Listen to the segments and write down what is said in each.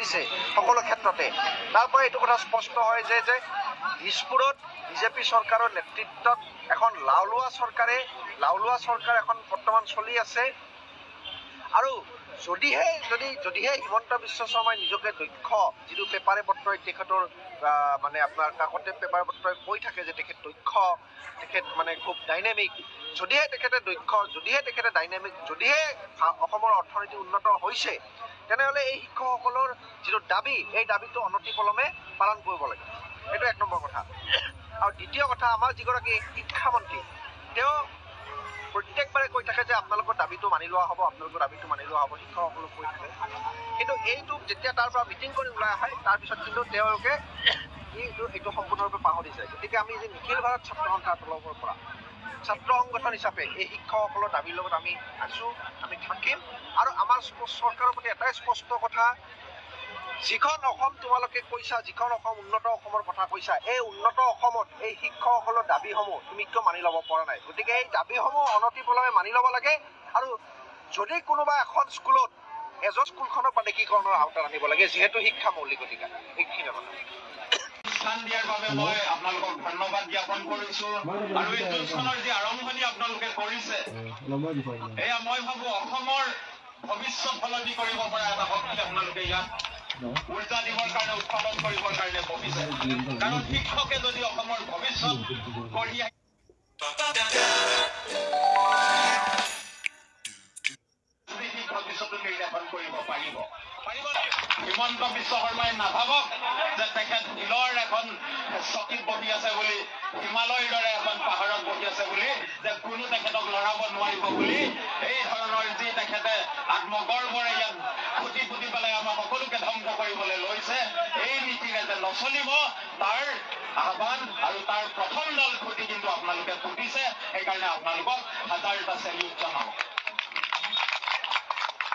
আহিছে সকলো ক্ষেত্ৰতে। তাৰ পৰা এইটো কথা স্পষ্ট হয় যে দিছপুৰত বিজেপি চৰকাৰৰ নেতৃত্বত এখন লাওলোৱা চৰকাৰ এখন বৰ্তমান চলি আছে। আৰু যদিহে হিমন্ত বিশ্ব শৰ্মাই নিজকে দক্ষ, যিটো পেপাৰে পত্ৰই তেখেতৰ মানে আপোনাৰ কাকতে পেপাৰে পত্ৰই কৈ থাকে যে তেখেত দক্ষ, তেখেত মানে খুব ডাইনামিক, যদিহে তেখেতে দক্ষ, যদিহে তেখেতে ডাইনামিক, যদিহে অসমৰ অৰ্থনীতি উন্নত হৈছে, তেনেহ'লে এই শিক্ষকসকলৰ যিটো দাবী, এই দাবীটো অনতিপলমে পালন কৰিব লাগে। এইটো এক নম্বৰ কথা। আৰু দ্বিতীয় কথা, আমাৰ যিগৰাকী শিক্ষামন্ত্ৰী, তেওঁ প্ৰত্যেকবাৰে কৈ থাকে যে আপোনালোকৰ দাবীটো মানি লোৱা হ'ব, শিক্ষকসকলক কৈ থাকে। কিন্তু এইটো যেতিয়া তাৰ পৰা মিটিং কৰি ওলাই আহে, তাৰপিছত কিন্তু তেওঁলোকে এইটো সম্পূৰ্ণৰূপে পাহৰি যায়। গতিকে আমি যে নিখিল ভাৰত ছাত্ৰ সন্থাৰ তৰফৰ পৰা ছাত্ৰ সংগঠন হিচাপে এই শিক্ষকসকলৰ দাবীৰ লগত আমি আছোঁ, আমি থাকিম। আৰু আমাৰ চৰকাৰৰ প্ৰতি এটাই স্পষ্ট কথা, যিখন অসম তোমালোকে কৈছা, যিখন অসম উন্নত অসমৰ কথা কৈছা, এই উন্নত অসমত এই শিক্ষকসকলৰ দাবীসমূহ তুমি কিয় মানি ল'ব পৰা নাই? গতিকে এই দাবীসমূহ অনতিপলমে মানি ল'ব লাগে। আৰু যদি কোনোবা এখন স্কুলত এজন স্কুলখনৰ প্ৰাদেশিকৰণৰ আওতাত আনিব লাগে, যিহেতু শিক্ষা মৌলিক অধিকাৰ। এইখিনি কথা স্থান দিয়াৰ বাবে মই আপোনালোকক ধন্যবাদ জ্ঞাপন কৰিছো। আৰু এই যুঁজখনৰ যি আৰম্ভণি আপোনালোকে কৰিছে, এয়া মই ভাবো অসমৰ ভৱিষ্যত সলনি কৰিব পৰা এটা শক্তি আপোনালোকে ইয়াত উৰ্জা দিবৰ কাৰণে, উৎপাদন কৰিবৰ কাৰণে বহিছে। কাৰণ শিক্ষকে যদি অসমৰ ভৱিষ্যত গঢ়ি ভৱিষ্যতটো নিৰ্ধাৰণ কৰিব পাৰিব। হিমন্ত বিশ্ব শৰ্মাই নাভাবক যে তেখেত শিলৰ এখন চকীত বহি আছে বুলি, হিমালয়ৰ দৰে এখন পাহাৰত বহি আছে বুলি, যে কোনো তেখেতক লৰাব নোৱাৰিব বুলি, এই ধৰণৰ যি তেখেতে আত্মগৰ্বৰে ইয়াত ফুটি ফুটি পেলাই আমাৰ সকলোকে ধ্বংস কৰিবলৈ লৈছে, এই নীতিৰে যে নচলিব তাৰ আহ্বান আৰু তাৰ প্ৰথম দল ফুটি কিন্তু আপোনালোকে ফুটিছে। সেইকাৰণে আপোনালোকক হাজাৰটা চেলিউট জনাওঁ।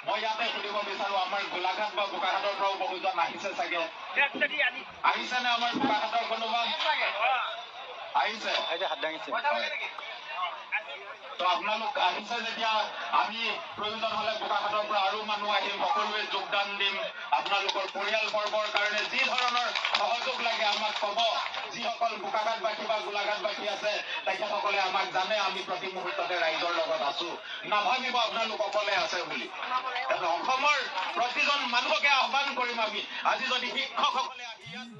মই ইয়াতে সুধিব বিচাৰো, আমাৰ গোলাঘাট বা বোকাঘাটৰ পৰাও বহুজন আহিছে চাগে, আহিছেনে আমাৰ বোকাঘাটৰ কোনোবা? আহিছে? তো আপোনালোক আহিছে যেতিয়া আমি প্ৰয়োজন হলে বোকাঘাটৰ পৰা আৰু মানুহ আহিম, সকলোৱে যোগদান দিম। আপোনালোকৰ পৰিয়ালবৰ্গৰ কাৰণে যি ধৰণৰ সহযোগ লাগে আমাক ক'ব। যিসকল বোকাঘাটবাসী বা গোলাঘাটবাসী আছে তেখেতসকলে আমাক জানে, আমি প্ৰতি মুহূৰ্ততে ৰাইজৰ লগত আছো। নাভাবিব আপোনালোক অকলে আছে বুলি। অসমৰ প্ৰতিজন মানুহকে আহ্বান কৰিম আমি, আজি যদি শিক্ষকসকলে আহি ইয়াত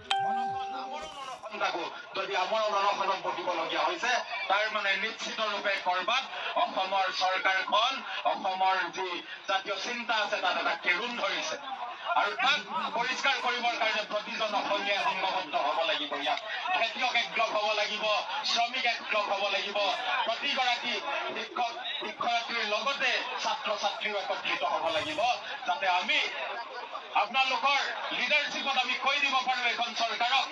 যদি আমৰণ অনশনত বহিবলগীয়া হৈছে, তাৰ মানে নিশ্চিত ৰূপে কৰবাত অসমৰ চৰকাৰখন, অসমৰ যি জাতীয় চিন্তা আছে তাত এটা কেৰুণ ধৰিছে। আৰু তাক পৰিষ্কাৰ কৰিবৰ কাৰণে প্ৰতিজন অসমীয়াই সংঘবদ্ধ হ'ব লাগিব। ইয়াত খেতিয়ক একলগ হ'ব লাগিব, শ্ৰমিক একলগ হ'ব লাগিব, প্ৰতিগৰাকী শিক্ষক শিক্ষয়িত্ৰীৰ লগতে ছাত্ৰ ছাত্ৰীও একত্ৰিত হ'ব লাগিব, যাতে আমি আপোনালোকৰ লিডাৰশ্বিপত আমি কৈ দিব পাৰো এইখন চৰকাৰক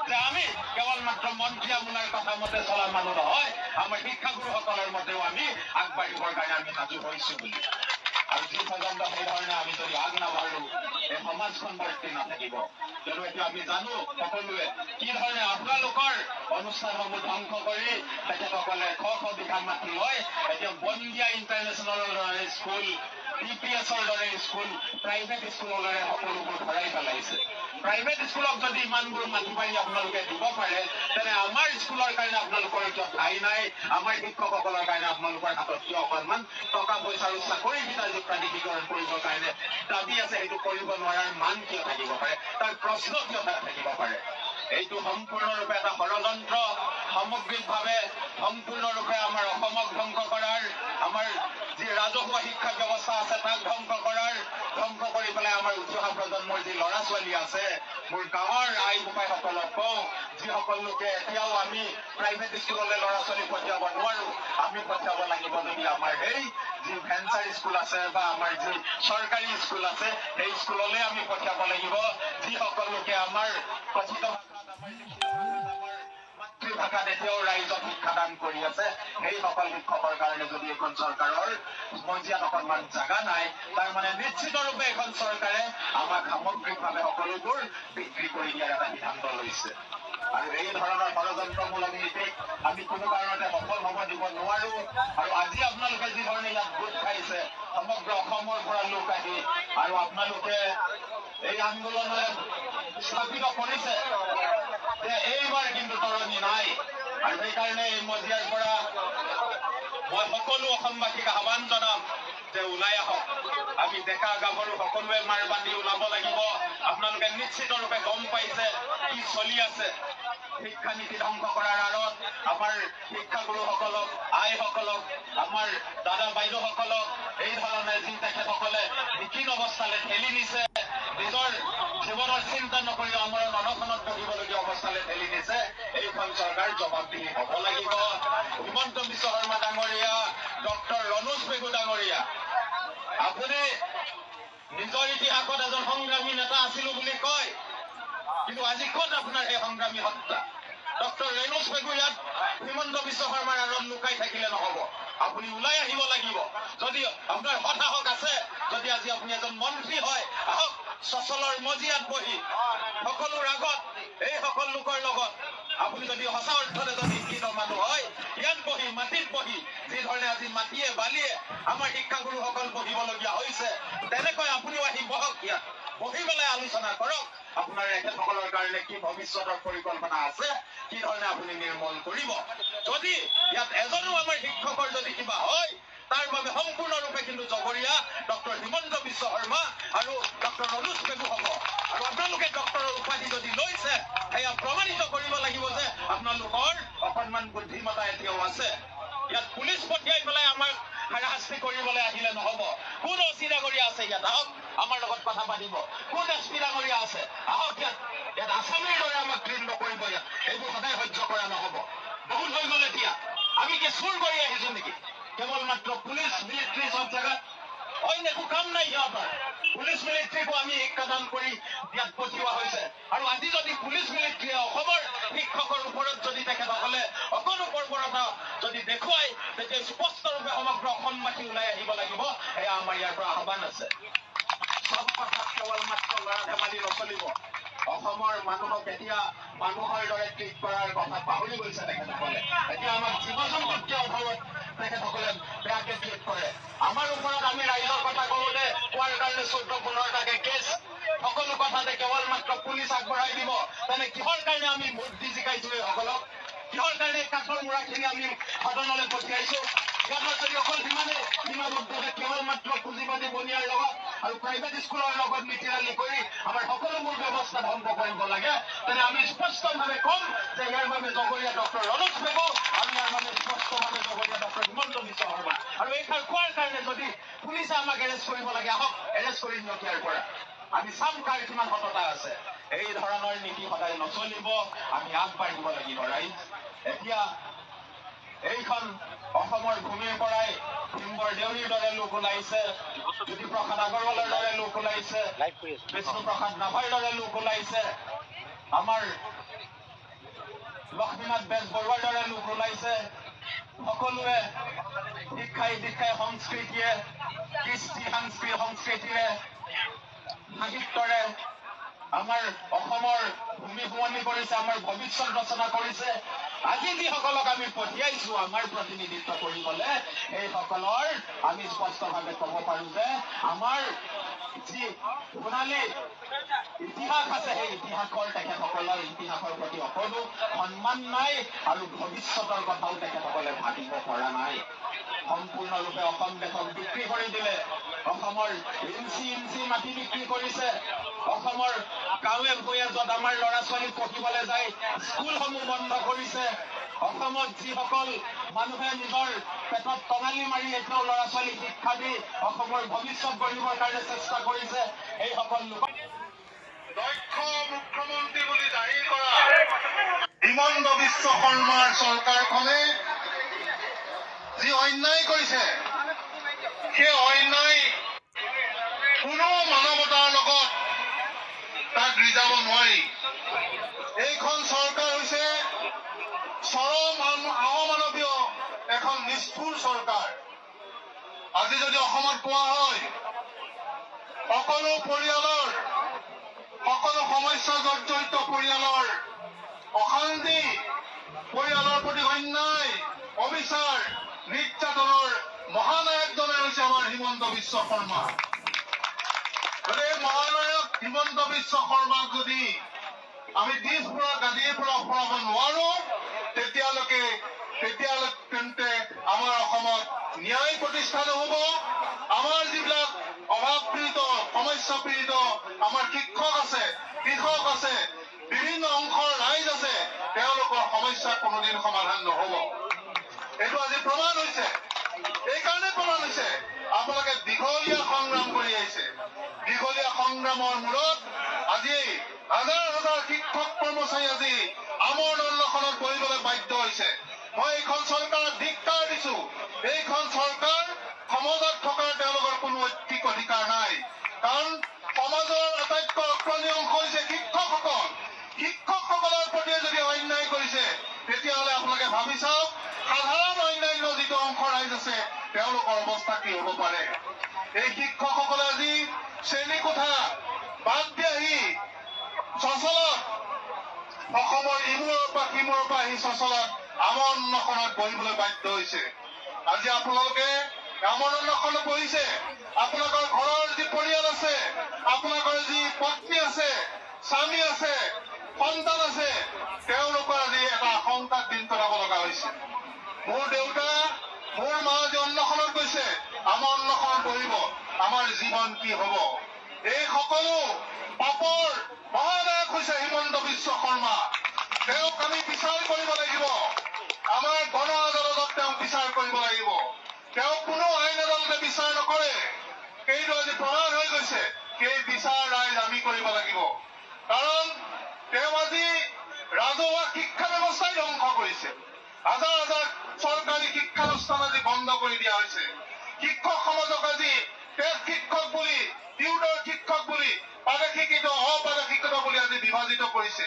যে আমি কেৱল মাত্ৰ মন্ত্ৰী আমোলাৰ কথা মতে চলা মানুহ নহয়, আমাৰ শিক্ষাগুৰুসকলৰ মতেও আমি আগবাঢ়িবৰ কাৰণে আমি সাজু হৈছো বুলি। আৰু যি পৰ্যন্ত সেইধৰণে আমি যদি আগ নাবাঢ়ো, এই সমাজখন বৰ্তি নাথাকিব। কিয়নো এতিয়া আমি জানো সকলোৱে কি ধৰণে আপোনালোকৰ অনুষ্ঠানসমূহ ধ্বংস কৰি তেখেতসকলে শ শ বিঘা মাটি লৈ এতিয়া বনগীয়া ইণ্টাৰনেশ্যনেলৰ দৰে স্কুল, TPS-ৰ দৰে স্কুল, প্ৰাইভেট স্কুলৰ দৰে সকলোবোৰ ধৰাই পেলাইছে। প্ৰাইভেট স্কুলক যদি ইমানবোৰ মাটি পাৰি আপোনালোকে দিব পাৰে, তেনে আমাৰ স্কুলৰ কাৰণে আপোনালোকৰ কিয় ঠাই নাই? আমাৰ শিক্ষকসকলৰ কাৰণে আপোনালোকৰ হাতত কিয় অকণমান টকা পইচা আৰু চাকৰিকেইটা যি প্ৰাধিকৰণ কৰিবৰ কাৰণে দাবী আছে, সেইটো কৰিব নোৱাৰাৰ মান কিয় থাকিব পাৰে? তাৰ প্ৰশ্ন কিয় থাকিব পাৰে? এইটো সম্পূৰ্ণৰূপে এটা ষড়যন্ত্ৰ, সামগ্ৰিকভাৱে সম্পূৰ্ণৰূপে আমাৰ অসমক ধ্বংস কৰাৰ, আমাৰ যি ৰাজহুৱা শিক্ষা ব্যৱস্থা আছে তাক ধ্বংস কৰাৰ, ধ্বংস কৰি পেলাই আমাৰ উঠি অহা প্ৰজন্মৰ যি ল'ৰা ছোৱালী আছে, মোৰ গাঁৱৰ আই বোপাইসকলক কওঁ, যিসকল লোকে এতিয়াও আমি প্ৰাইভেট স্কুললৈ ল'ৰা ছোৱালী পঠিয়াব নোৱাৰো, আমি পঠিয়াব লাগিব যদি আমাৰ সেই যি ভেঞ্চাৰ স্কুল আছে বা আমাৰ যি চৰকাৰী স্কুল আছে, সেই স্কুললৈ আমি পঠিয়াব লাগিব। যিসকল লোকে আমাৰ কথিত ভাষাত, আমাৰ লিখিত ভাষাত, আমাৰ মাতৃভাষাত এতিয়াও ৰাইজক শিক্ষাদান কৰি আছে, সেইসকল শিক্ষকৰ কাৰণে যদি এখন চৰকাৰৰ মজিয়াত অকণমান জাগা নাই, তাৰ মানে নিশ্চিতৰূপে এখন চৰকাৰে আমাক সামগ্ৰিকভাৱে সকলোবোৰ বিক্ৰী কৰি দিয়াৰ এটা সিদ্ধান্ত লৈছে। আৰু এই ধৰণৰ ষড়যন্ত্ৰমূলক নীতিক আমি কোনো কাৰণতে সফল হ'ব দিব নোৱাৰো। আৰু আজি আপোনালোকে যি ধৰণে ইয়াত গোট খাইছে, সমগ্ৰ অসমৰ পৰা লোক আহি, আৰু আপোনালোকে এই আন্দোলনে স্থাপিত কৰিছে যে এইবাৰ কিন্তু তৰণি নাই। আৰু সেইকাৰণে এই মজিয়াৰ পৰা মই সকলো অসমবাসীক আহ্বান জনাম যে ওলাই আহক। আমি ডেকা গাভৰু সকলোৱে মাৰ বান্ধি ওলাব লাগিব। আপোনালোকে নিশ্চিত ৰূপে গম পাইছে কি চলি আছে। শিক্ষানীতি ধ্বংস কৰাৰ আঁৰত আমাৰ শিক্ষাগুৰুসকলক, আইসকলক, আমাৰ দাদা বাইদেউসকলক এই ধৰণে যি তেখেতসকলে বিকীন অৱস্থালৈ ঠেলি নিছে, নিজৰ জীৱনৰ চিন্তা নকৰি আমাৰ অনশনত বহিবলগীয়া অৱস্থালৈ ঠেলি নিছে, এইখন চৰকাৰ জবাবদিহি হ'ব লাগিব। হিমন্ত বিশ্ব শৰ্মা ডাঙৰীয়া, ডক্টৰ ৰণোজ পেগু ডাঙৰীয়া, আপুনি নিজৰ ইতিহাসত এজন সংগ্ৰামী নেতা আছিলো বুলি কয়, কিন্তু আজি ক'ত আপোনাৰ সেই সংগ্ৰামী সত্তা? ডক্টৰ ৰণোজ পেগু ইয়াত হিমন্ত বিশ্ব শৰ্মাৰ আঁৰত লুকাই থাকিলে নহ'ব। আপুনি ওলাই আহিব লাগিব। যদি আপোনাৰ সাহস আছে, যদি আজি আপুনি এজন মন্ত্ৰী হয়, আহক চচলৰ মজিয়াত বহি সকলোৰ আগত এই সকলো লোকৰ লগত আপুনি যদি সঁচা অৰ্থতে যদি শিক্ষিত মানুহ হয়, ইয়াত বহি মাটিত বহি যি ধৰণে আজি মাটিয়ে বালিয়ে আমাৰ শিক্ষাগুৰুসকল বহিবলগীয়া হৈছে, তেনেকৈ আপুনিও আহি বহক, ইয়াত বহি পেলাই আলোচনা কৰক। আপোনাৰ এখেতসকলৰ কাৰণে কি ভৱিষ্যতৰ পৰিকল্পনা আছে, কি ধৰণে আপুনি নিৰ্মল কৰিব। যদি ইয়াত এজনো আমাৰ শিক্ষকৰ যদি কিবা হয়, তাৰ বাবে সম্পূৰ্ণৰূপে কিন্তু জগৰীয়া ডক্টৰ হিমন্ত বিশ্ব শৰ্মা আৰু ডক্টৰ ৰণোজ পেগু হ'ব। আৰু আপোনালোকে ডক্টৰৰ উপাধি যদি লৈছে, সেয়া প্ৰমাণিত কৰিব লাগিব যে আপোনালোকৰ অকণমান বুদ্ধিমতা এতিয়াও আছে। ইয়াত পুলিচ পঠিয়াই পেলাই আমাক হাৰাশাস্তি কৰিবলৈ আহিলে নহ'ব। কোন অচি ডাঙৰীয়া আছে ইয়াত? আহক আমাৰ লগত কথা পাতিব। কোন এছপি ডাঙৰীয়া আছে? আহক ইয়াত আছামীৰ দৰে আমাক ট্ৰেইন নকৰিব। ইয়াত এইবোৰ সদায় সহ্য কৰা নহ'ব। বহুত হৈ গ'ল এতিয়া। আমি কি চুৰ কৰি আহিছো নেকি? কেৱল মাত্ৰ পুলিচ মিলিটাৰী চব জেগাত অইন একো কাম নাই সিহঁতৰ। পুলিচ মিলিটাৰীকো আমি শিক্ষাদান কৰি ইয়াত পঠিওৱা হৈছে। আৰু আজি যদি পুলিচ মিলিটাৰীয়ে অসমৰ শিক্ষকৰ ওপৰত যদি তেখেতসকলে অকণো বৰ্বৰতা যদি দেখুৱাই, তেতিয়া স্পষ্টৰূপে সমগ্ৰ অসমবাসী ওলাই আহিব লাগিব। এয়া আমাৰ ইয়াৰ পৰা আহ্বান আছে। চব কথাত কেৱল মাত্ৰ ল'ৰা ধেমালি নচলিব। অসমৰ মানুহক এতিয়া মানুহৰ দৰে ট্ৰিট কৰাৰ কথা পাহৰি গৈছে তেখেতসকলে। এতিয়া আমাক জীৱ জন্তুতকৈ অভাৱত তেখেতসকলে বেয়াকে ট্ৰিট কৰে। আমাৰ ওপৰত আমি ৰাইজৰ কথা কওঁতে কোৱাৰ কাৰণে 14-15টাকে কেছ, সকলো কথাতে কেৱল মাত্ৰ পুলিচ আগবঢ়াই দিব। তেনে কিহৰ কাৰণে আমি ভোট দি জিকাইছো এইসকলক? কিহৰ কাৰণে কাঠৰ মূৰাখিনি আমি সদনলৈ পঠিয়াইছো? সিহঁতৰ যদি অকল সিমানে সীমাবদ্ধতে কেৱল মাত্ৰ পুঁজিবাদী বনিয়াৰ লগত আৰু প্ৰাইভেট স্কুলৰ লগত মিতিৰালি কৰি আমাৰ সকলোবোৰ ব্যৱস্থা ধ্বংস কৰিব লাগে, তেনে আমি স্পষ্টভাৱে ক'ম যে ইয়াৰ বাবে জগৰীয়া ডক্টৰ ৰণোজ পেগু আৰু ইয়াৰ বাবে স্পষ্টভাৱে জগৰীয়া ডক্টৰ হিমন্ত বিশ্ব শৰ্মা। আৰু এইষাৰ কোৱাৰ কাৰণে যদি পুলিচে আমাক এৰেষ্ট কৰিব লাগে, আহক এৰেষ্ট কৰি নিয়ক ইয়াৰ পৰা। আমি চাম কাৰ কিমান সততা আছে। এই ধৰণৰ নীতি সদায় নচলিব। আমি আগবাঢ়িব লাগিব ৰাইজ। এতিয়া এইখন অসমৰ ভূমিৰ পৰাই ভীমবৰ দেউৰীৰ দৰে লোক ওলাইছে, জ্যোতিপ্ৰসাদ আগৰৱালৰ দৰে লোক ওলাইছে, বিষ্ণুপ্ৰসাদ ৰাভাৰ দৰে লোক ওলাইছে, আমাৰ লক্ষ্মীনাথ বেজবৰুৱাৰ দৰে লোক ওলাইছে। সকলোৱে শিক্ষাই দীক্ষাই সংস্কৃতিয়ে, কৃষ্টি সংস্কৃতিৰে, সাহিত্যৰে আমাৰ অসমৰ ভূমি শুৱনি কৰিছে, আমাৰ ভৱিষ্যত ৰচনা কৰিছে। আজি যিসকলক আমি পঠিয়াইছো আমাৰ প্ৰতিনিধিত্ব কৰিবলৈ, এইসকলৰ আমি স্পষ্টভাৱে ক'ব পাৰো যে আমাৰ যি সোণালী ইতিহাস আছে, সেই ইতিহাসৰ তেখেতসকলৰ ইতিহাসৰ প্ৰতি অকণো সন্মান নাই আৰু ভৱিষ্যতৰ কথাও তেখেতসকলে ভাবিব পৰা নাই। সম্পূৰ্ণৰূপে অসম দেশক বিক্ৰী কৰি দিলে। অসমৰ ইঞ্চি মাটি বিক্ৰী কৰিছে। অসমৰ গাঁৱে ভূঞে য'ত আমাৰ ল'ৰা ছোৱালী পঢ়িবলৈ যায়, স্কুলসমূহ বন্ধ কৰিছে। অসমত যিসকল মানুহে নিজৰ পেটত টঙালি মাৰি এতিয়াও ল'ৰা ছোৱালীক শিক্ষা দি অসমৰ ভৱিষ্যত গঢ়িবৰ কাৰণে চেষ্টা কৰিছে, এইসকল লোক দক্ষ মুখ্যমন্ত্ৰী বুলি জাহিৰ কৰা হিমন্ত বিশ্ব শৰ্মাৰ চৰকাৰখনে যি অন্যায় কৰিছে, সেই অন্যায় কোনো মানৱতাৰ লগত তাক ৰিজাব নোৱাৰি। এইখন চৰকাৰ হৈছে চৰম অমানৱীয় এখন নিষ্ঠুৰ চৰকাৰ। আজি যদি অসমত কোৱা হয় সকলো পৰিয়ালৰ, সকলো সমস্যা জৰ্জৰিত পৰিয়ালৰ অশান্তি, পৰিয়ালৰ প্ৰতি অন্যায়, অবিচাৰ, নিৰ্যাতনৰ মহানায়কজনে হৈছে আমাৰ হিমন্ত বিশ্ব শৰ্মা। গতিকে মহানায়ক হিমন্ত বিশ্ব শৰ্মাক যদি আমি দিছপুৰৰ গাদীৰ পৰা আঁতৰাব নোৱাৰো, তেতিয়ালৈকে তেন্তে আমাৰ অসমত ন্যায় প্ৰতিষ্ঠা নহ'ব। আমাৰ যিবিলাক অভাৱপীড়িত, সমস্যা পীড়িত আমাৰ শিক্ষক আছে, কৃষক আছে, বিভিন্ন অংশৰ ৰাইজ আছে, তেওঁলোকৰ সমস্যা কোনোদিন সমাধান নহ'ব। এইটো আজি প্ৰমাণ হৈছে। এইকাৰণে প্ৰমাণ হৈছে আপোনালোকে দীঘলীয়া সংগ্ৰাম কৰি আহিছে। দীঘলীয়া সংগ্ৰামৰ মূৰত আজি হাজাৰ হাজাৰ শিক্ষক কৰ্মচাৰী আজি আমৰণ অনশনত বহিবলৈ বাধ্য হৈছে। মই এইখন চৰকাৰক ধিক্কাৰ দিছো। এইখন চৰকাৰ সমাজত থকাৰ তেওঁলোকৰ কোনো ঐতিক অধিকাৰ নাই। কাৰণ সমাজৰ আটাইতকৈ অগ্ৰণী অংশ হৈছে শিক্ষকসকল। শিক্ষকসকলৰ প্ৰতি যদি অন্যায় কৰিছে, তেতিয়াহ'লে আপোনালোকে ভাবি চাওক সাধাৰণ অন্যান্য যিটো অংশ ৰাইজ আছে তেওঁলোকৰ অৱস্থা কি হ'ব পাৰে। এই শিক্ষকসকলে আজি শ্ৰেণীকোঠা বাদ দি আহি চচলত অসমৰ ইমূৰৰ পৰা সিমূৰৰ পৰা আহি চচলত আমৰণ অনশনত বহিবলৈ বাধ্য হৈছে। আজি আপোনালোকে আমৰণ অনশনত বহিছে, আপোনালোকৰ ঘৰৰ যি পৰিয়াল আছে, আপোনালোকৰ যি পত্নী আছে, স্বামী আছে, সন্তান আছে, তেওঁলোকৰ আজি এটা আশংকাত দিন কটাব লগা হৈছে। মোৰ দেউতা, মোৰ মা যে অন্নশনত গৈছে, আমাৰ অন্নশনত বহিব, আমাৰ জীৱন কি হ'ব? এই সকলো পাপৰ মহানায়ক হৈছে হিমন্ত বিশ্ব শৰ্মা। তেওঁক আমি বিচাৰ কৰিব লাগিব। আমাৰ গণ আদালতত তেওঁক বিচাৰ কৰিব লাগিব। তেওঁক কোনো আইন আদালতে বিচাৰ নকৰে। সেইটো আজি প্ৰমাণ হৈ গৈছে। সেই বিচাৰ ৰাইজ আমি কৰিব লাগিব। কাৰণ তেওঁ আজি ৰাজহুৱা শিক্ষা ব্যৱস্থাই ধ্বংস কৰিছে। হাজাৰ হাজাৰ চৰকাৰী শিক্ষানুষ্ঠান আজি বন্ধ কৰি দিয়া হৈছে। শিক্ষক সমাজক আজি টেট শিক্ষক বুলি, টিউটৰ শিক্ষক বুলি, পাৰে শিক্ষিত, অপাৰে শিক্ষিত বুলি আজি বিভাজিত কৰিছে।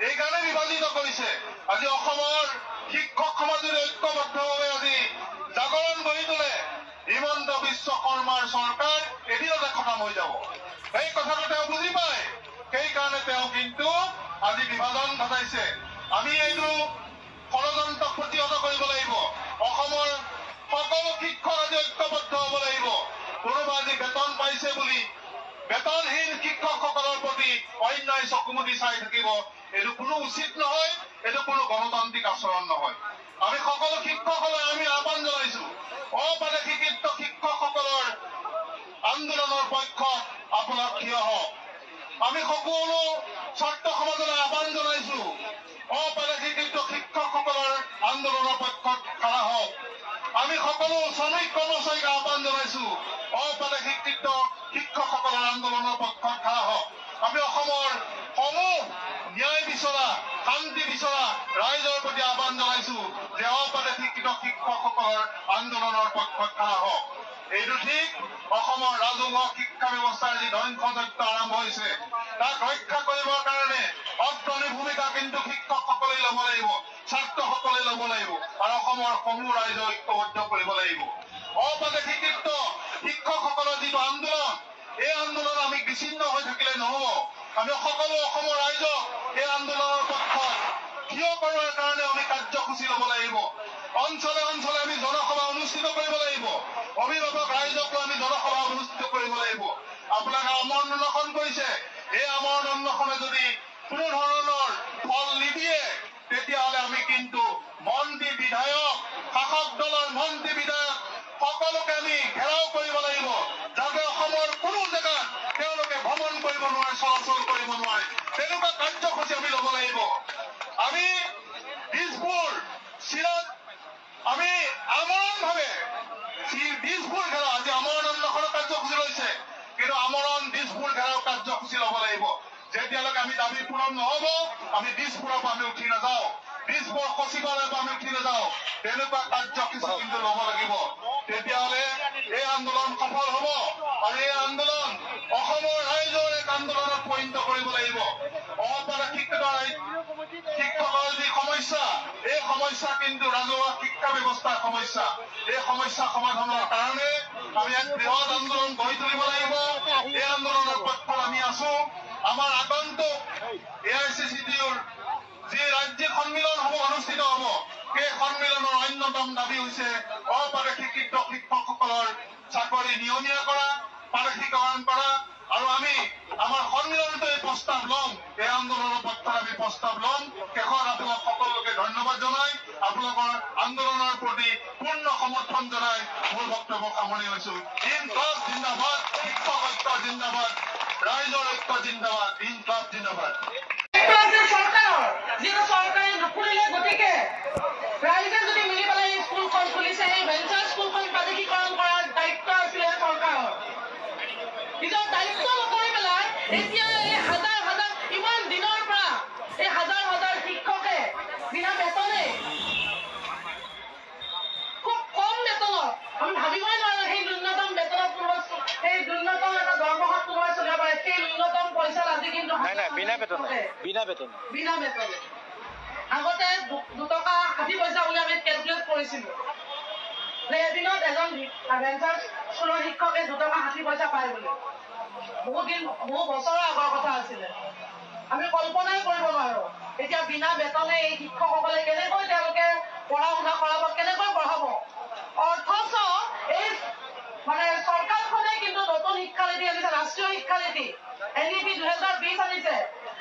এইকাৰণে বিভাজিত কৰিছে। আজি অসমৰ শিক্ষক সমাজে ঐক্যবদ্ধভাৱে আজি জাগৰণ গঢ়ি তোলে। হিমন্ত বিশ্ব শৰ্মাৰ চৰকাৰ এদিনতে খতম হৈ যাব। সেই কথাটো তেওঁ বুজি পায়। সেইকাৰণে তেওঁ কিন্তু আজি বিভাজন ঘটাইছে। আমি এইটো ষড়যন্ত্ৰক প্ৰতিহত কৰিব লাগিব। অসমৰ সকলো শিক্ষক আজি ঐক্যবদ্ধ হ'ব লাগিব। কোনোবা আজি বেতন পাইছে বুলি বেতনহীন শিক্ষকসকলৰ প্ৰতি অন্যায় চকুমুদি চাই থাকিব, এইটো কোনো উচিত নহয়। এইটো কোনো গণতান্ত্ৰিক আচৰণ নহয়। আমি সকলো শিক্ষকসকলে আমি আহ্বান জনাইছো, অপাৰে শিক্ষিত শিক্ষকসকলৰ আন্দোলনৰ পক্ষত আপোনাক থিয় হওক। আমি সকলো ছাত্ৰ সমাজলৈ আহ্বান জনাইছো, অপাৰে শিক্ষিত শিক্ষকসকলৰ আন্দোলনৰ পক্ষত খাৰা হওক। আমি সকলো শ্ৰমিক কৰ্মচাৰীক আহ্বান জনাইছো, অপাৰে শিক্ষিত শিক্ষকসকলৰ আন্দোলনৰ পক্ষত খাৰা হওক। আমি অসমৰ সমূহ ন্যায় বিচৰা, শান্তি বিচৰা ৰাইজৰ প্ৰতি আহ্বান জনাইছো যে অপাৰে শিক্ষিত শিক্ষকসকলৰ আন্দোলনৰ পক্ষত খাৰা হওক। এইটো ঠিক অসমৰ ৰাজহুৱা শিক্ষা ব্যৱস্থাৰ যি ধ্বংসযজ্ঞ আৰম্ভ হৈছে, তাক ৰক্ষা কৰিবৰ কাৰণে অগ্ৰণী ভূমিকা কিন্তু শিক্ষকসকলে ল'ব লাগিব, ছাত্ৰসকলে ল'ব লাগিব আৰু অসমৰ সমূহ ৰাইজে ঐক্যবদ্ধ কৰিব লাগিব। অপাৰে শিক্ষিত শিক্ষকসকলৰ যিটো আন্দোলন, এই আন্দোলন আমি বিচ্ছিন্ন হৈ থাকিলে নহ'ব। আমি সকলো অসমৰ ৰাইজক এই আন্দোলনৰ পক্ষত থিয় কৰোৱাৰ কাৰণে আমি কাৰ্যসূচী ল'ব লাগিব। অঞ্চলে অঞ্চলে আমি জনসভা অনুষ্ঠিত কৰিব লাগিব। অভিভাৱক ৰাইজকো আমি জনসভা অনুষ্ঠিত কৰিব লাগিব। আপোনালোকে আমৰণ অনশন কৰিছে, এই আমৰণ অনশনে যদি কোনো ধৰণৰ ফল নিদিয়ে, তেতিয়াহ'লে আমি কিন্তু মন্ত্ৰী বিধায়ক, শাসক দলৰ মন্ত্ৰী বিধায়ক সকলোকে আমি ঘেৰাও কৰিব লাগিব, যাতে অসমৰ কোনো জেগাত তেওঁলোকে ভ্ৰমণ কৰিব নোৱাৰে, চলাচল কৰিব নোৱাৰে। তেনেকুৱা কাৰ্যসূচী আমি ল'ব লাগিব। আমি দিছপুৰ, চিৰাজ আমি আমৰণভাৱে দিছপুৰ ঘেৰাও, আজি আমৰণ অনশনৰ কাৰ্যসূচী লৈছে, কিন্তু আমৰণ দিছপুৰ ঘেৰাও কাৰ্যসূচী ল'ব লাগিব। যেতিয়ালৈকে আমি দাবী পূৰণ নহ'ব, আমি দিছপুৰৰ পৰা আমি উঠি নাযাওঁ, দিছপুৰ সচিবালয়ৰ পৰা আমি উঠি নাযাওঁ। তেনেকুৱা কাৰ্যসূচী কিন্তু ল'ব লাগিব। তেতিয়াহ'লে এই আন্দোলন সফল হ'ব আৰু এই আন্দোলন অসমৰ ৰাইজৰ এক আন্দোলনত পৰিণত কৰিব লাগিব। অপাৰে শিক্ষিত শিক্ষকৰ যি সমস্যা, এই সমস্যা কিন্তু ৰাজহুৱা শিক্ষা ব্যৱস্থাৰ সমস্যা। এই সমস্যা সমাধানৰ কাৰণে আমি এক বৃহৎ আন্দোলন গঢ়ি তুলিব লাগিব। এই আন্দোলনৰ পক্ষত আমি আছো। আমাৰ আগন্তুক AICCTUৰ যি ৰাজ্যিক সন্মিলন হ'ব, অনুষ্ঠিত হ'ব, সেই সন্মিলনৰ অন্যতম দাবী হৈছে অপাৰে শিক্ষিত শিক্ষকসকলৰ চাকৰি নিয়মীয়া কৰা, পাৰসীকৰণ কৰা আৰু আমি আমাৰ সন্মিলনতো এই প্ৰস্তাৱ ল'ম, এই আন্দোলনৰ পক্ষত আমি প্ৰস্তাৱ ল'ম। শেষত আপোনাক সকলোকে ধন্যবাদ জনাই আপোনালোকৰ আন্দোলনৰ প্ৰতি পূৰ্ণ সমৰ্থন জনাই মোৰ বক্তব্য সামৰণি লৈছো। ইনকলাব জিন্দাবাদ, শিক্ষক ঐক্য জিন্দাবাদ, ৰাইজৰ ঐক্য জিন্দাবাদ, ইনকলাব জিন্দাবাদ। চৰকাৰে নুখুলিলে, গতিকে ৰাইজে যদি মিলি পেলাই এই স্কুলখন খুলিছে, এই ভেঞ্চাৰ স্কুলখন প্ৰাদেশিকৰণ কৰাৰ দায়িত্ব আছিলে চৰকাৰৰ। নিজৰ দায়িত্ব নকৰি পেলাই এতিয়া এই হাজাৰ হাজাৰ ইমান দিনৰ পৰা এই হাজাৰ হাজাৰ শিক্ষকে বিনা বেতনে, খুব কম বেতনত, আমি ভাবিবই নোৱাৰো সেই ন্যূনতম বেতনত সেই ন্যূনতম এটা দৰমহাত কোনোবাই চলিব পাৰে, সেই ন্যূনতম পইচাত আজি কিন্তু বিনা বেতনে আগতে 2 টকা 60 পইচা বুলি আমি কেলকুলেট কৰিছিলো যে এদিনত এজন ভেঞ্চাৰ স্কুলৰ শিক্ষকে 2 টকা 60 পইচা পায় বুলি। বহু বছৰৰ আগৰ কথা আছিলে, আমি কল্পনাই কৰিব নোৱাৰো এতিয়া বিনা বেতনে এই শিক্ষকসকলে কেনেকৈ তেওঁলোকে পঢ়া শুনা কৰাব, কেনেকৈ পঢ়াব। অথচ এই মানে চৰকাৰখনে কিন্তু নতুন শিক্ষানীতি আনিছে, ৰাষ্ট্ৰীয় শিক্ষানীতি NEP 2020 আনিছে।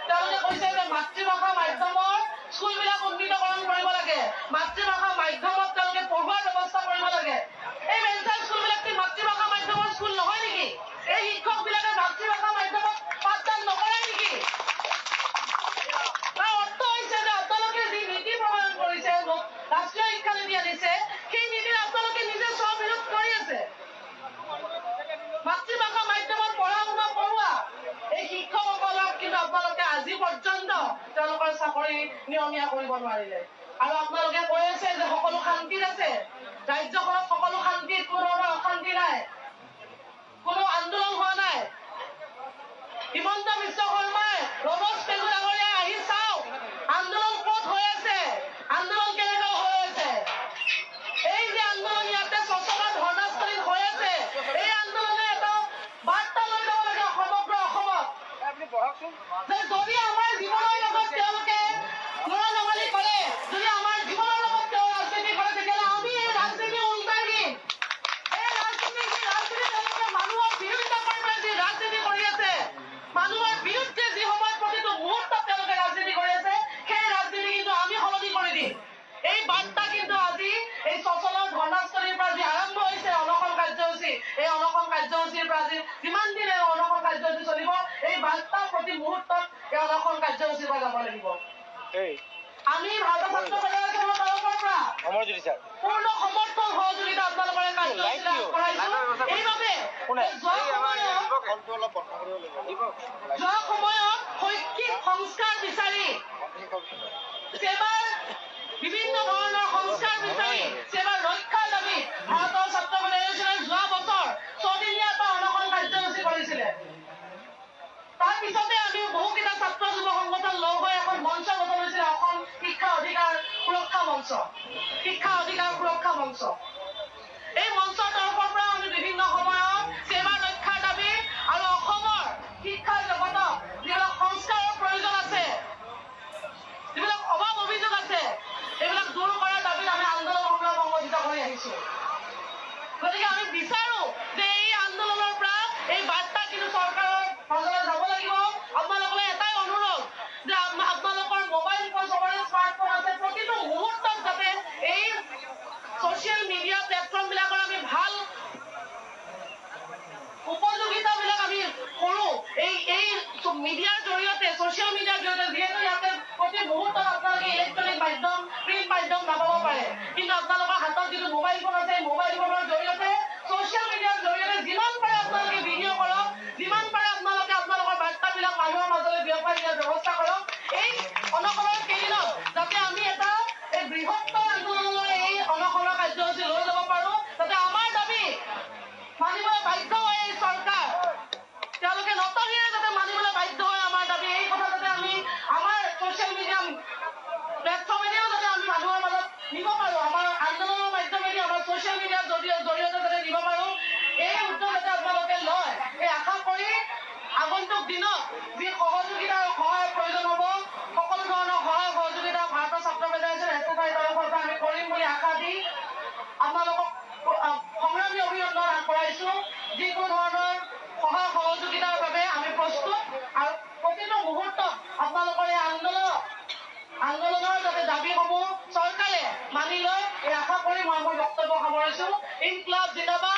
তেওঁলোকে কৈছে যে মাতৃভাষা মাধ্যমৰ স্কুলবিলাক উন্নীতকৰণ কৰিব লাগে, মাতৃভাষা মাধ্যমত তেওঁলোকে পঢ়োৱাৰ ব্যৱস্থা কৰিব লাগে। এই ভেঞ্চাৰ স্কুলবিলাক কি মাতৃভাষা মাধ্যমৰ স্কুল নহয় নেকি? এই শিক্ষকবিলাকে মাতৃভাষা মাধ্যমত পাঠদান নকৰে নেকি? তাৰ অৰ্থ হৈছে যে আপোনালোকে যি নীতি প্ৰণয়ন কৰিছে, ৰাষ্ট্ৰীয় শিক্ষানীতি আনিছে, সেই নীতিৰ আপোনালোকে নিজে স্ববিৰোধ কৰি আছে। মাতৃভাষা মাধ্যমত পঢ়া শুনা কৰোৱা এই শিক্ষকসকলক কিন্তু আপোনালোকে আজি পৰ্যন্ত তেওঁলোকৰ চাকৰি নিয়মীয়া কৰিব নোৱাৰিলে। আৰু আপোনালোকে কৈ আছে যে সকলো শান্তিত আছে, ৰাজ্যখনত সকলো শান্তিত, কোনো ধৰণৰ অশান্তি নাই, কোনো আন্দোলন হোৱা নাই। হিমন্ত বিশ্ব শৰ্মাই, ৰমেশ পেগু ডাঙৰীয়াই আহি চাওক আন্দোলন ক'ত হৈ আছে, আন্দোলন কেনেকৈ হৈ আছে। এই যে আন্দোলন ইয়াতে চচলা ধৰ্ণাস্থলীত হৈ আছে, এই আন্দোলনে এটা বাৰ্তা লৈ যাব লাগে সমগ্ৰ অসমত যে যদি আমাৰ জীৱনৰ লগত তেওঁলোকে ল'ৰা লঙালি কৰে, যদি আমাৰ জীৱনৰ লগত তেওঁ ৰাজনীতি কৰে, তেতিয়াহ'লে আমি এই ৰাজনীতি উল্টাই দিম। এই ৰাজনীতি তেওঁলোকে মানুহৰ বিৰোধিতা কৰি পেলাই যি ৰাজনীতি কৰি আছে, মানুহৰ বিৰুদ্ধে যি সময়ত প্ৰতিটো মুহূৰ্তত তেওঁলোকে ৰাজনীতি কৰি আছে, সেই ৰাজনীতি কিন্তু আমি সলনি কৰি দিম। এই বাৰ্তা কিন্তু আজি এই চচলৰ ধৰ্ণাস্থলীৰ পৰা যি আৰম্ভ হৈছে অনশন কাৰ্যসূচী, এই অনশন কাৰ্যসূচীৰ পৰা আজি যিমান দিন এই অনশন কাৰ্যসূচী চলিব, এই বাৰ্তা প্ৰতি মুহূৰ্তত এই অনশন কাৰ্যসূচীৰ পৰা যাব লাগিব। আমি ভাৰতীয় ছাত্ৰ ফেডাৰেশ্যনৰ তৰফৰ পৰা পূৰ্ণ সমৰ্থন সহযোগিতা আপোনালোকৰ কাৰ্যসূচী কৰাইছো। এইবাবে যোৱা সময়ত শৈক্ষিক সংস্কাৰ বিচাৰি, বিভিন্ন ধৰণৰ সংস্কাৰ বিচাৰি, সেৱাৰ ৰক্ষাৰ দাবী ভাৰতৰ ছাত্ৰ ফেডাৰেশ্যনে যোৱা বছৰ 6 দিনীয়া এটা অনশন কাৰ্যসূচী কৰিছিলে। তাৰ পিছতে আমি বহুকেইটা ছাত্ৰ যুৱ সংগঠন লগ হৈ এখন মঞ্চ গঠন হৈছিলে, অসম শিক্ষা অধিকাৰ সুৰক্ষা মঞ্চ। শিক্ষা অধিকাৰ সুৰক্ষা মঞ্চ, এই মঞ্চৰ তৰফৰ পৰা আমি বিভিন্ন সময়ত সেৱা ৰক্ষাৰ দাবী আৰু অসমৰ শিক্ষাৰ জগতত যিবিলাক সংস্কাৰৰ প্ৰয়োজন আছে, যিবিলাক অভাৱ অভিযোগ আছে, এইবিলাক দূৰ কৰাৰ দাবীত আমি আন্দোলন সংগ্ৰাম সংগঠিত কৰি আহিছো। গতিকে আমি বিচাৰো যে এই আন্দোলনৰ পৰা এই বাৰ্তা কিন্তু চৰকাৰৰ মাজলৈ যাব লাগিব। আপোনালোকলৈ এটাই অনুৰোধ যে আপোনালোকৰ মোবাইল ফোন, চবৰে স্মাৰ্টফোন আছে, প্ৰতিটো মুহূৰ্তত যাতে এই ছচিয়েল মিডিয়া প্লেটফৰ্ম বিলাকৰ আমি ভাল উপযোগিতাবিলাক আমি কৰো। এই মিডিয়াৰ জৰিয়তে, ছচিয়েল মিডিয়াৰ জৰিয়তে, যিহেতু ইয়াতে প্ৰতি মুহূৰ্তত আপোনালোকে ইলেক্ট্ৰনিক মাধ্যম, প্ৰিণ্ট মাধ্যম নাপাব পাৰে, কিন্তু আপোনালোকৰ হাতত যিটো মোবাইল ফোন আছে, মোবাইল ফোনৰ জৰিয়তে, ছচিয়েল মিডিয়াৰ জৰিয়তে যিমান পাৰে আপোনালোকে ভিডিঅ' কৰক, যিমান পাৰে আপোনালোকে আপোনালোকৰ বাৰ্তাবিলাক মানুহৰ মাজলৈ বিয়পাই দিয়াৰ ব্যৱস্থা কৰক। এই অনশনৰ কেইদিনত যাতে আমি এটা এই বৃহত্তৰ আন্দোলনলৈ এই অনশনৰ কাৰ্যসূচী লৈ যাব পাৰো, যাতে আমাৰ দাবী মানিবলৈ বাধ্য হয় এই চৰকাৰ, তেওঁলোকে নতহিৰে যাতে মানিবলৈ বাধ্য হয় আমাৰ দাবী। এই কথা যাতে আমি আমাৰ ছচিয়েল মিডিয়া প্লেটফৰ্মেদিও যাতে আমি মানুহৰ মাজত নিব পাৰো, আমাৰ আন্দোলনৰ মাধ্যমেদি, আমাৰ ছচিয়েল মিডিয়াৰ জৰিয়তে যাতে নিব পাৰো, এই উদ্যোগ যাতে আপোনালোকে লয়, এই আশা কৰি আগন্তুক দিনত যি সহযোগিতাৰ সহায়ৰ প্ৰয়োজন হ'ব, সকলো ধৰণৰ সহায় সহযোগিতা ভাৰতৰ ছাত্ৰ ফেডাৰেশ্যন এছএফআইৰ তৰফৰ পৰা আমি কৰিম বুলি আশা দি আপোনালোকক সংগ্ৰামী অভিনন্দন আগবঢ়াইছো। যিকোনো ধৰণৰ সহায় সহযোগিতাৰ বাবে আপোনালোকৰ এই আন্দোলনৰ যাতে দাবীসমূহ চৰকাৰে মানি লয় এই আশা কৰি মই মোৰ বক্তব্য সামৰিছো। ইনকলাব জিন্দাবাদ।